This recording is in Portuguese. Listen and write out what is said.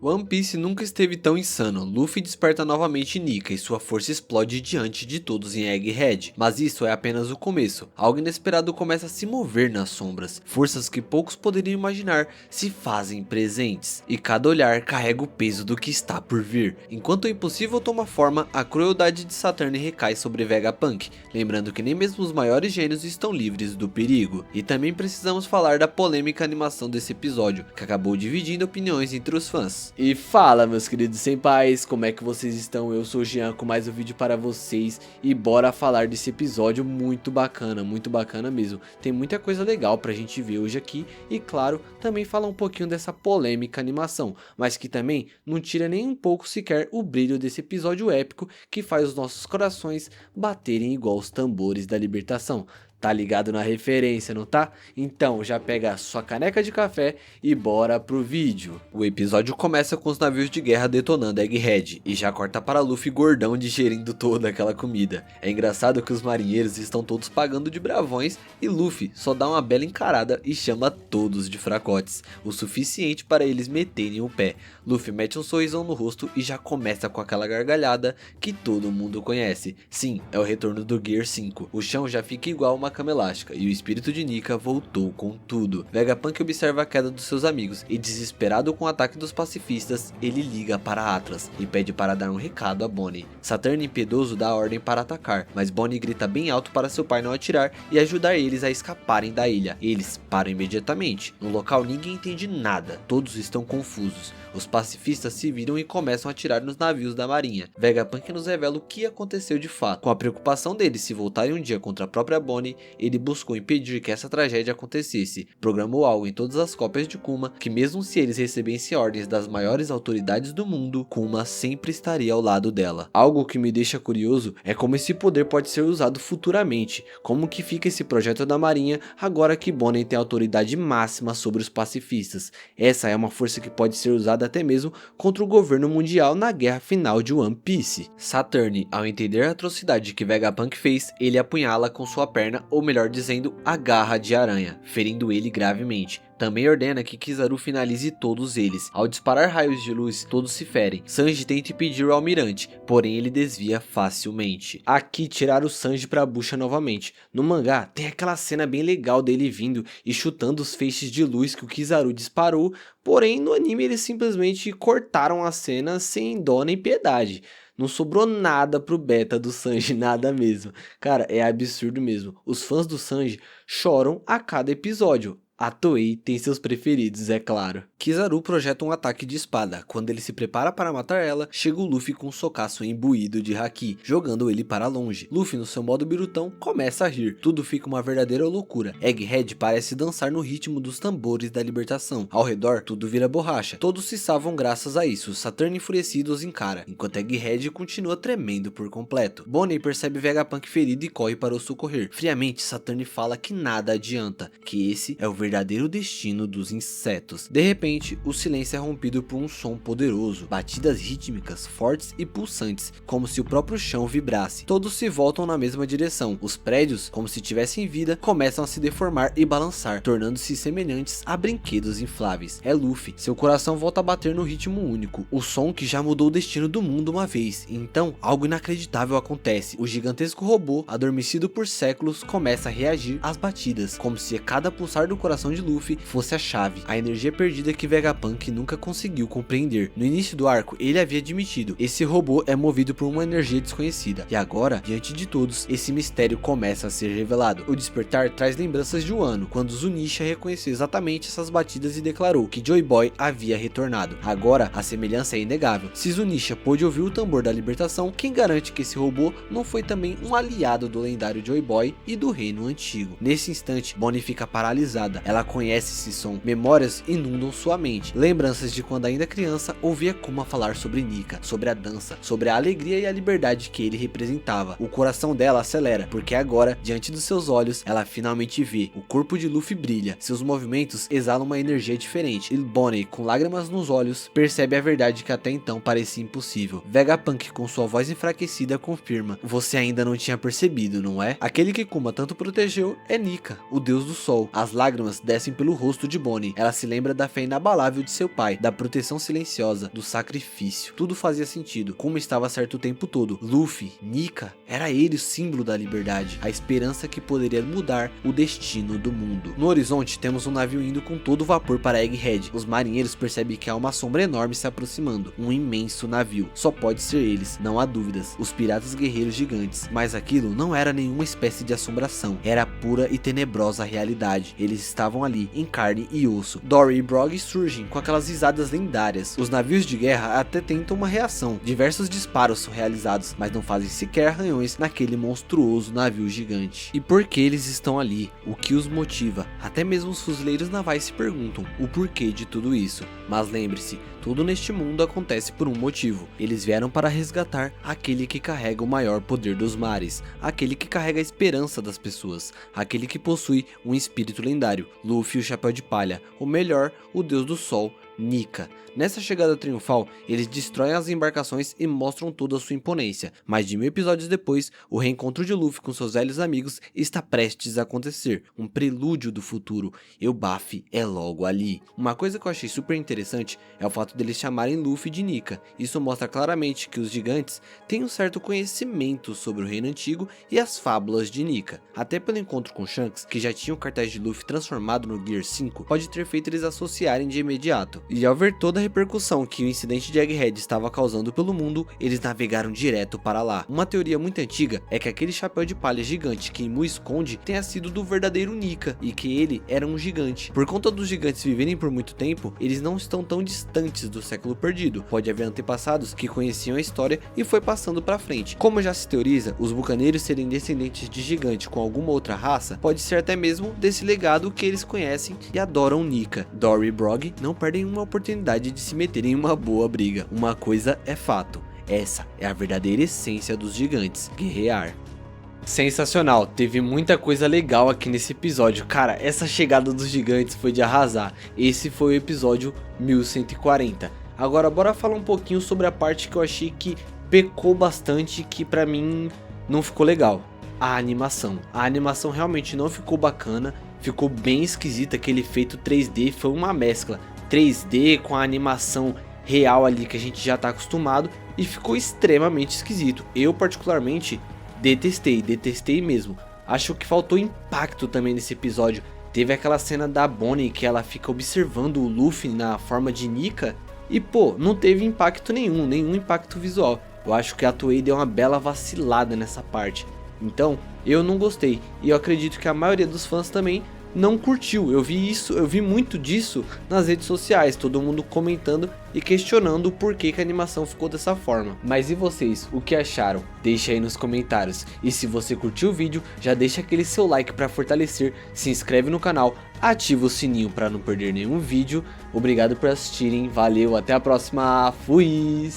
One Piece nunca esteve tão insano. Luffy desperta novamente Nika e sua força explode diante de todos em Egghead. Mas isso é apenas o começo. Algo inesperado começa a se mover nas sombras. Forças que poucos poderiam imaginar se fazem presentes. E cada olhar carrega o peso do que está por vir. Enquanto o impossível toma forma, a crueldade de Saturn recai sobre Vegapunk. Lembrando que nem mesmo os maiores gênios estão livres do perigo. E também precisamos falar da polêmica animação desse episódio, que acabou dividindo opiniões entre os fãs. E fala, meus queridos senpais, como é que vocês estão? Eu sou o Jean com mais um vídeo para vocês e bora falar desse episódio muito bacana mesmo. Tem muita coisa legal pra gente ver hoje aqui e claro, também falar um pouquinho dessa polêmica animação, mas que também não tira nem um pouco sequer o brilho desse episódio épico que faz os nossos corações baterem igual os tambores da libertação. Tá ligado na referência, não tá? Então já pega a sua caneca de café e bora pro vídeo. O episódio começa com os navios de guerra detonando Egghead e já corta para Luffy gordão digerindo toda aquela comida. É engraçado que os marinheiros estão todos pagando de bravões e Luffy só dá uma bela encarada e chama todos de fracotes, o suficiente para eles meterem o pé. Luffy mete um sorrisão no rosto e já começa com aquela gargalhada que todo mundo conhece. Sim, é o retorno do Gear 5. O chão já fica igual uma cama elástica e o espírito de Nika voltou com tudo. Vegapunk observa a queda dos seus amigos e, desesperado com o ataque dos pacifistas, ele liga para Atlas e pede para dar um recado a Bonnie. Saturn impiedoso dá a ordem para atacar, mas Bonnie grita bem alto para seu pai não atirar e ajudar eles a escaparem da ilha. Eles param imediatamente. No local ninguém entende nada, todos estão confusos. Os pacifistas se viram e começam a atirar nos navios da marinha. Vegapunk nos revela o que aconteceu de fato. Com a preocupação deles se voltarem um dia contra a própria Bonnie, ele buscou impedir que essa tragédia acontecesse. Programou algo em todas as cópias de Kuma, que mesmo se eles recebessem ordens das maiores autoridades do mundo, Kuma sempre estaria ao lado dela. Algo que me deixa curioso é como esse poder pode ser usado futuramente. Como que fica esse projeto da marinha agora que Bonnie tem autoridade máxima sobre os pacifistas. Essa é uma força que pode ser usada até mesmo contra o governo mundial na guerra final de One Piece. Saturn, ao entender a atrocidade que Vegapunk fez, ele apunhala com sua perna, ou melhor dizendo, a garra de aranha, ferindo ele gravemente. Também ordena que Kizaru finalize todos eles. Ao disparar raios de luz, todos se ferem. Sanji tenta impedir o almirante, porém ele desvia facilmente. Aqui tiraram o Sanji pra bucha novamente. No mangá tem aquela cena bem legal dele vindo e chutando os feixes de luz que o Kizaru disparou, porém no anime eles simplesmente cortaram a cena sem dó nem piedade. Não sobrou nada pro beta do Sanji, nada mesmo. Cara, é absurdo mesmo. Os fãs do Sanji choram a cada episódio. A Toei tem seus preferidos, é claro. Kizaru projeta um ataque de espada. Quando ele se prepara para matar ela, chega o Luffy com um socaço imbuído de haki, jogando ele para longe. Luffy, no seu modo birutão, começa a rir. Tudo fica uma verdadeira loucura. Egghead parece dançar no ritmo dos tambores da libertação. Ao redor, tudo vira borracha. Todos se salvam graças a isso. Saturn enfurecido os encara, enquanto Egghead continua tremendo por completo. Bonnie percebe Vegapunk ferido e corre para o socorrer. Friamente, Saturn fala que nada adianta, que esse é o verdadeiro destino dos insetos. De repente, o silêncio é rompido por um som poderoso, batidas rítmicas, fortes e pulsantes, como se o próprio chão vibrasse. Todos se voltam na mesma direção. Os prédios, como se tivessem vida, começam a se deformar e balançar, tornando-se semelhantes a brinquedos infláveis. É Luffy. Seu coração volta a bater no ritmo único, o som que já mudou o destino do mundo uma vez. Então, algo inacreditável acontece. O gigantesco robô, adormecido por séculos, começa a reagir às batidas, como se a cada pulsar do coração de Luffy fosse a chave, a energia perdida que Vegapunk nunca conseguiu compreender. No início do arco, ele havia admitido: esse robô é movido por uma energia desconhecida. E agora, diante de todos, esse mistério começa a ser revelado. O despertar traz lembranças de Wano, quando Zunisha reconheceu exatamente essas batidas e declarou que Joy Boy havia retornado. Agora, a semelhança é inegável. Se Zunisha pôde ouvir o tambor da libertação, quem garante que esse robô não foi também um aliado do lendário Joy Boy e do reino antigo? Nesse instante, Bonnie fica paralisada. Ela conhece esse som. Memórias inundam sua mente. Lembranças de quando ainda criança ouvia Kuma falar sobre Nika, sobre a dança, sobre a alegria e a liberdade que ele representava. O coração dela acelera, porque agora, diante dos seus olhos, ela finalmente vê. O corpo de Luffy brilha. Seus movimentos exalam uma energia diferente. E Bonnie, com lágrimas nos olhos, percebe a verdade que até então parecia impossível. Vegapunk, com sua voz enfraquecida, confirma: você ainda não tinha percebido, não é? Aquele que Kuma tanto protegeu é Nika, o deus do sol. As lágrimas lágrimas descem pelo rosto de Bonnie. Ela se lembra da fé inabalável de seu pai, da proteção silenciosa, do sacrifício. Tudo fazia sentido, como estava certo o tempo todo. Luffy, Nika, era ele o símbolo da liberdade, a esperança que poderia mudar o destino do mundo. No horizonte temos um navio indo com todo vapor para Egghead. Os marinheiros percebem que há uma sombra enorme se aproximando, um imenso navio. Só pode ser eles, não há dúvidas, os piratas guerreiros gigantes. Mas aquilo não era nenhuma espécie de assombração, era a pura e tenebrosa realidade. Eles estavam ali, em carne e osso. Dory e Brog surgem com aquelas risadas lendárias. Os navios de guerra até tentam uma reação. Diversos disparos são realizados, mas não fazem sequer arranhões naquele monstruoso navio gigante. E por que eles estão ali? O que os motiva? Até mesmo os fuzileiros navais se perguntam o porquê de tudo isso. Mas lembre-se, tudo neste mundo acontece por um motivo. Eles vieram para resgatar aquele que carrega o maior poder dos mares, aquele que carrega a esperança das pessoas, aquele que possui um espírito lendário, Luffy o Chapéu de Palha, ou melhor, o Deus do Sol, Nika. Nessa chegada triunfal, eles destroem as embarcações e mostram toda a sua imponência. Mais de 1000 episódios depois, o reencontro de Luffy com seus velhos amigos está prestes a acontecer, um prelúdio do futuro. Elbaf é logo ali. Uma coisa que eu achei super interessante é o fato deles chamarem Luffy de Nika. Isso mostra claramente que os gigantes têm um certo conhecimento sobre o reino antigo e as fábulas de Nika. Até pelo encontro com Shanks, que já tinha o cartaz de Luffy transformado no Gear 5, pode ter feito eles associarem de imediato. E ao ver toda a repercussão que o incidente de Egghead estava causando pelo mundo, eles navegaram direto para lá. Uma teoria muito antiga é que aquele chapéu de palha gigante que Mu esconde tenha sido do verdadeiro Nika, e que ele era um gigante. Por conta dos gigantes viverem por muito tempo, eles não estão tão distantes do século perdido. Pode haver antepassados que conheciam a história e foi passando para frente. Como já se teoriza, os bucaneiros serem descendentes de gigante com alguma outra raça, pode ser até mesmo desse legado que eles conhecem e adoram Nika. Dory e Brog não perdem uma oportunidade de se meter em uma boa briga. Uma coisa é fato, essa é a verdadeira essência dos gigantes, guerrear. Sensacional, teve muita coisa legal aqui nesse episódio. Cara, essa chegada dos gigantes foi de arrasar. Esse foi o episódio 1140. Agora bora falar um pouquinho sobre a parte que eu achei que pecou bastante, que pra mim não ficou legal. A animação realmente não ficou bacana, ficou bem esquisita. Aquele efeito 3D foi uma mescla 3D com a animação real ali que a gente já tá acostumado, e ficou extremamente esquisito. Eu particularmente detestei mesmo. Acho que faltou impacto também nesse episódio. Teve aquela cena da Bonnie que ela fica observando o Luffy na forma de Nika e pô, não teve impacto nenhum impacto visual. Eu acho que a Toei deu uma bela vacilada nessa parte. Então, eu não gostei, e eu acredito que a maioria dos fãs também não curtiu. Eu vi muito disso nas redes sociais, todo mundo comentando e questionando o porquê que a animação ficou dessa forma. Mas e vocês, o que acharam? Deixa aí nos comentários. E se você curtiu o vídeo, já deixa aquele seu like para fortalecer, se inscreve no canal, ativa o sininho para não perder nenhum vídeo. Obrigado por assistirem, valeu, até a próxima, fui!